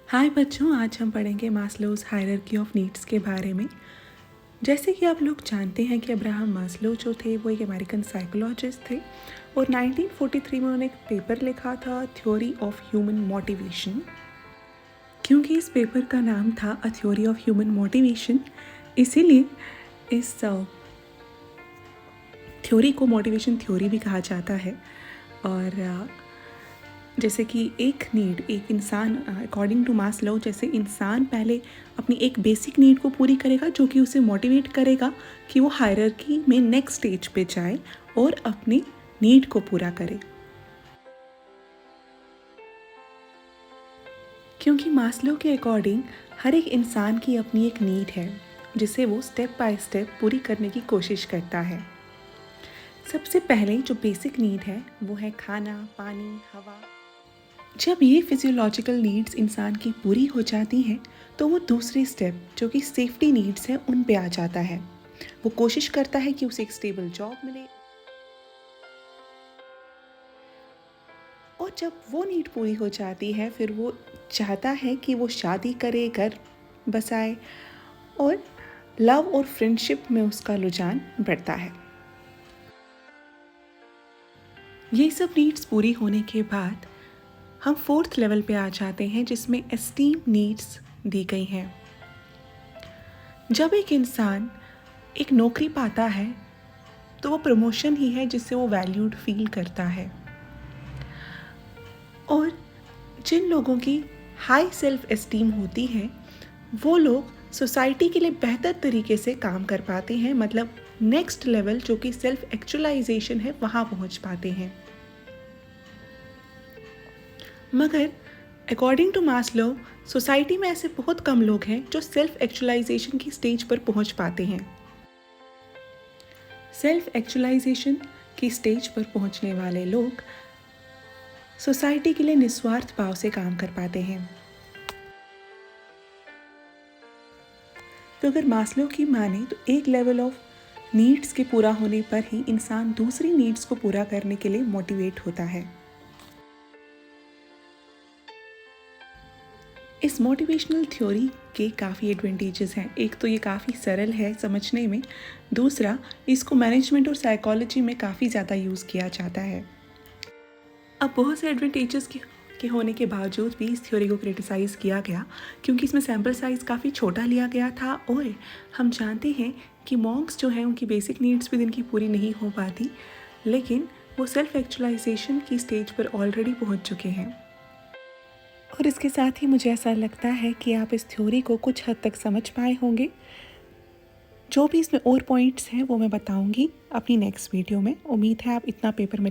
हाय बच्चों, आज हम पढ़ेंगे मास्लोज हायरार्की ऑफ नीड्स के बारे में। जैसे कि आप लोग जानते हैं कि अब्राहम मास्लो जो थे वो एक अमेरिकन साइकोलॉजिस्ट थे और 1943 में उन्होंने एक पेपर लिखा था थ्योरी ऑफ ह्यूमन मोटिवेशन। क्योंकि इस पेपर का नाम था a theory of human motivation, इसीलिए इस थ्योरी को मोटिवेशन थ्योरी भी कहा जाता है। और जैसे कि एक इंसान अकॉर्डिंग टू मास्लो, जैसे इंसान पहले अपनी एक बेसिक नीड को पूरी करेगा जो कि उसे मोटिवेट करेगा कि वो हायरार्की में नेक्स्ट स्टेज पे जाए और अपनी नीड को पूरा करे। क्योंकि मास्लो के अकॉर्डिंग हर एक इंसान की अपनी एक नीड है जिसे वो स्टेप बाय स्टेप पूरी करने की कोशिश करता है। सबसे पहले जो बेसिक नीड है वो है खाना, पानी, हवा। जब ये फिजियोलॉजिकल नीड्स इंसान की पूरी हो जाती हैं तो वो दूसरी स्टेप जो कि सेफ्टी नीड्स है उन पे आ जाता है। वो कोशिश करता है कि उसे एक स्टेबल जॉब मिले और जब वो नीड पूरी हो जाती है फिर वो चाहता है कि वो शादी करे, घर बसाए और लव और फ्रेंडशिप में उसका रुझान बढ़ता है। ये सब नीड्स पूरी होने के बाद हम फोर्थ लेवल पे आ जाते हैं जिसमें एस्टीम नीड्स दी गई हैं। जब एक इंसान एक नौकरी पाता है तो वो प्रमोशन ही है जिससे वो वैल्यूड फील करता है। और जिन लोगों की हाई सेल्फ एस्टीम होती है वो लोग सोसाइटी के लिए बेहतर तरीके से काम कर पाते हैं, मतलब नेक्स्ट लेवल जो कि सेल्फ एक्चुअलाइजेशन है वहाँ पहुँच पाते हैं। मगर अकॉर्डिंग टू मास्लो सोसाइटी में ऐसे बहुत कम लोग हैं जो सेल्फ एक्चुअलाइजेशन की स्टेज पर पहुंच पाते हैं। सेल्फ एक्चुअलाइजेशन की स्टेज पर पहुंचने वाले लोग सोसाइटी के लिए निस्वार्थ भाव से काम कर पाते हैं। तो अगर मास्लो की माने तो एक लेवल ऑफ नीड्स के पूरा होने पर ही इंसान दूसरी नीड्स को पूरा करने के लिए मोटिवेट होता है। इस मोटिवेशनल थ्योरी के काफ़ी एडवांटेजेस हैं। एक तो ये काफ़ी सरल है समझने में, दूसरा इसको मैनेजमेंट और साइकोलॉजी में काफ़ी ज़्यादा यूज़ किया जाता है। अब बहुत से एडवांटेजेस के होने के बावजूद भी इस थ्योरी को क्रिटिसाइज़ किया गया क्योंकि इसमें सैम्पल साइज़ काफ़ी छोटा लिया गया था और हम जानते हैं कि मॉन्क्स जो हैं उनकी बेसिक नीड्स भी दिन की पूरी नहीं हो पाती, लेकिन वो सेल्फ एक्चुअलाइजेशन की स्टेज पर ऑलरेडी पहुँच चुके हैं। और इसके साथ ही मुझे ऐसा लगता है कि आप इस थ्योरी को कुछ हद तक समझ पाए होंगे। जो भी इसमें और पॉइंट्स हैं वो मैं बताऊंगी अपनी नेक्स्ट वीडियो में। उम्मीद है आप इतना पेपर में